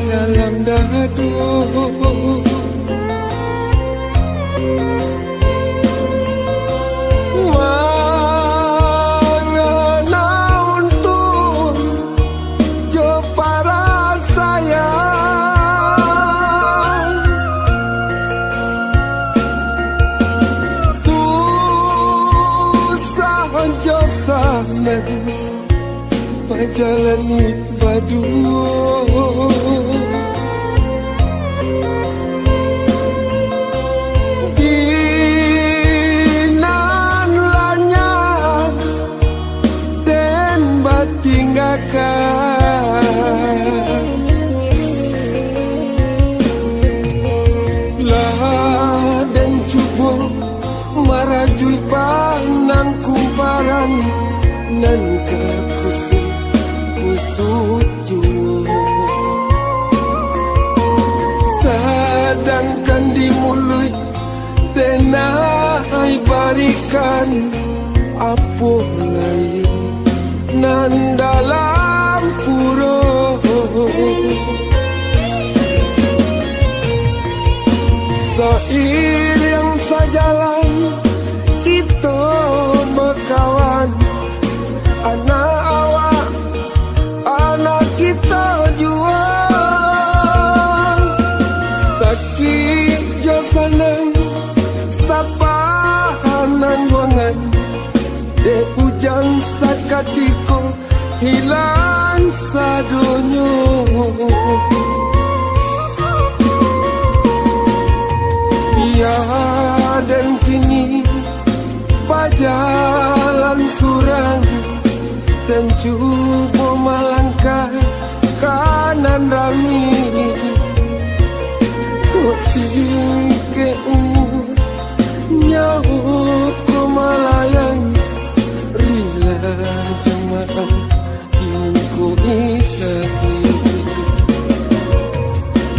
dalam dadu. Mangana untuk jo para sayang, susah jo sana pajalani padu. Dinan lanyar dan batinggakan lah dan cuba marajui panang kumparan nan kekusut sedangkan di mulut denai barikan apa lain nan dalam puro. Seiring sajalan kita berkawan, anak awak, anak kita jual. Sakit jo senang sapahanan wangan, de hujan sakatiko hilang sadonyo. Ya dan kini pajalan surang dan cuba melangkah kanan rami. Kok singke nyawa ko malayang rila jemaah ingko ilahi.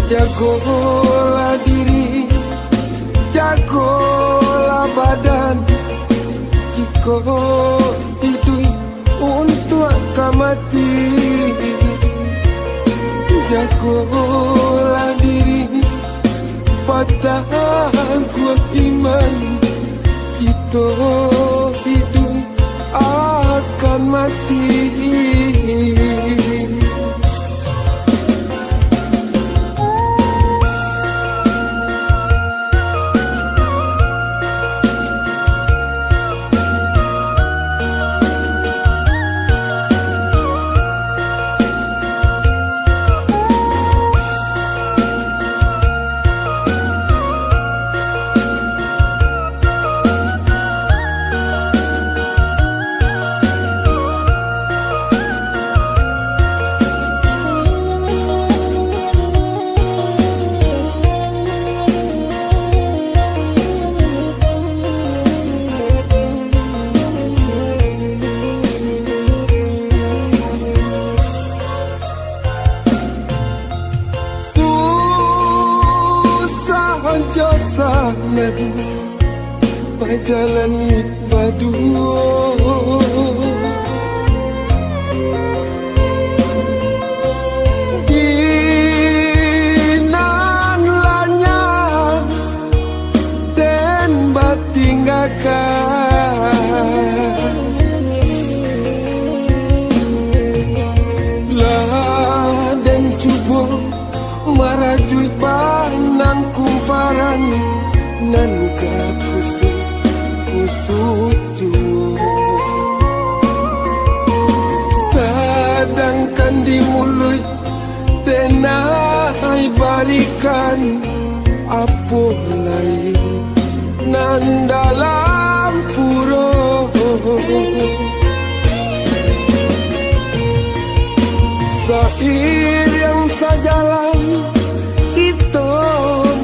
Jagolah diri, jagolah badan, jika hidup untuk mati. Jagolah diri, patah kuat iman, kita hidup akan mati. Pajalani padu. Dinan lanyar dan batinggakan lah dan cuba marajui panang kumparan nan kekusut sedangkan di mulut denai barikan apa lain nan dalam puro. Seiring sajalan kita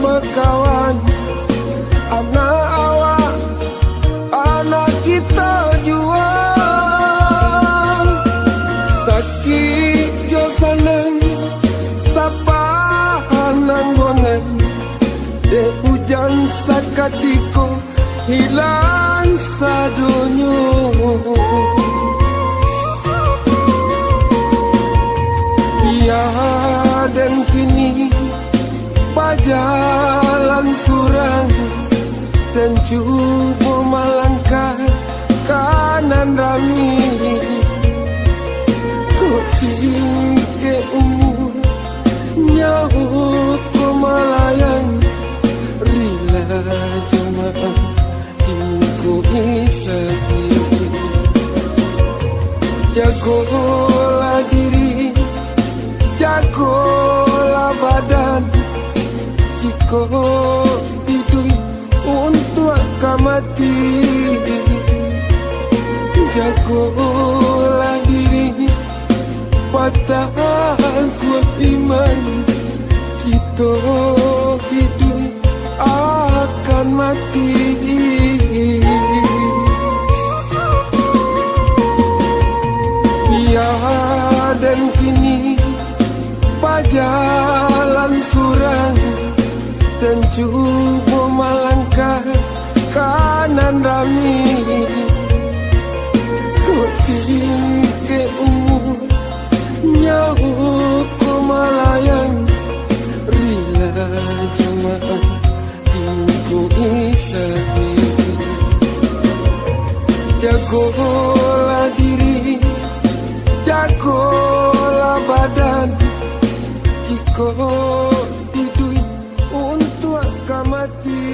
berkawan, anak awak, anak kita jual. Sakit jo senang sapahanan wangan, de hujan sakatiko hilang sadonyo. Ya dan kini coba melangkah kanan rami, kok singke umur nyawa ko malayan rila jemaah tingko ilahi. Jagolah diri, jagolah badan, jika hidup untuk akan mati. Jagolah diri, padahal kuat iman, kita hidup akan mati. Ya dan kini berjalan surang dan coba melangkah kanan rami, kok singke umur nyawa ko malayan rila jemaah tingko ilahi. Jagolah diri, jagolah badan, jika hidup untuk akan mati.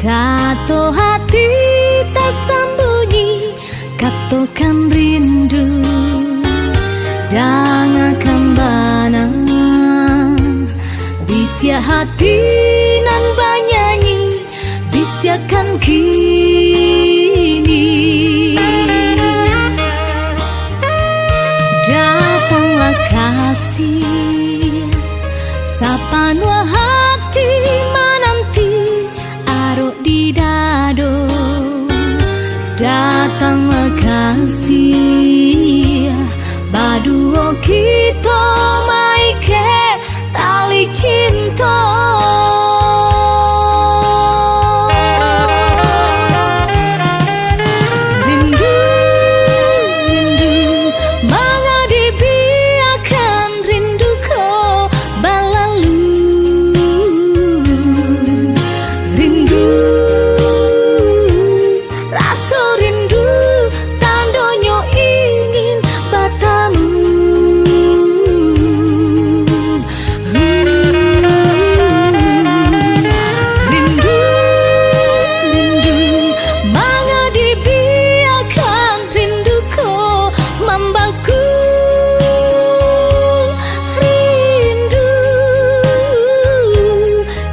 Kato hati tak sembunyi, katokan rindu dan akan bana. Bisya hati nan banyanyi, bisyakan kini. Datanglah kasih, sapanwa hati menanti di dado. Datanglah kasih, baduo kita maike tali cinta. Rindu, rindu, mengadi biarkan rinduku berlalu. Rindu, rasa rindu, tandanya ingin bertemu. Rindu, rindu, mengadi biarkan rinduku membaku. Rindu,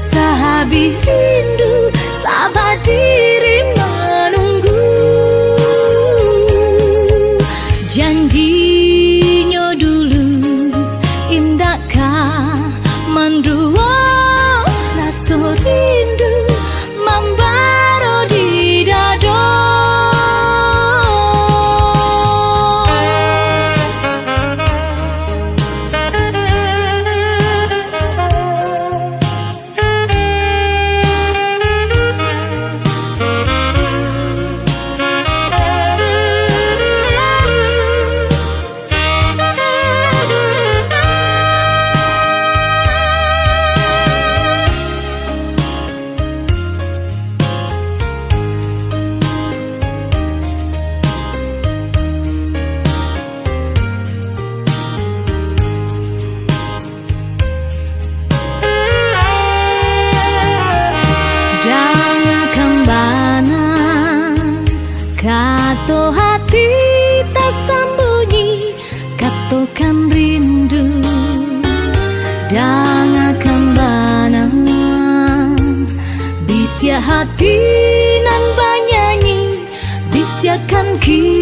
sahabi rindu, sabar diri menunggu. Janjinya dulu, indakkah mendua rasa rindu membara di dada. Kato hati tak sembunyi, katokan rindu dan akan bana. hati nan bernyanyi, bisiakan kita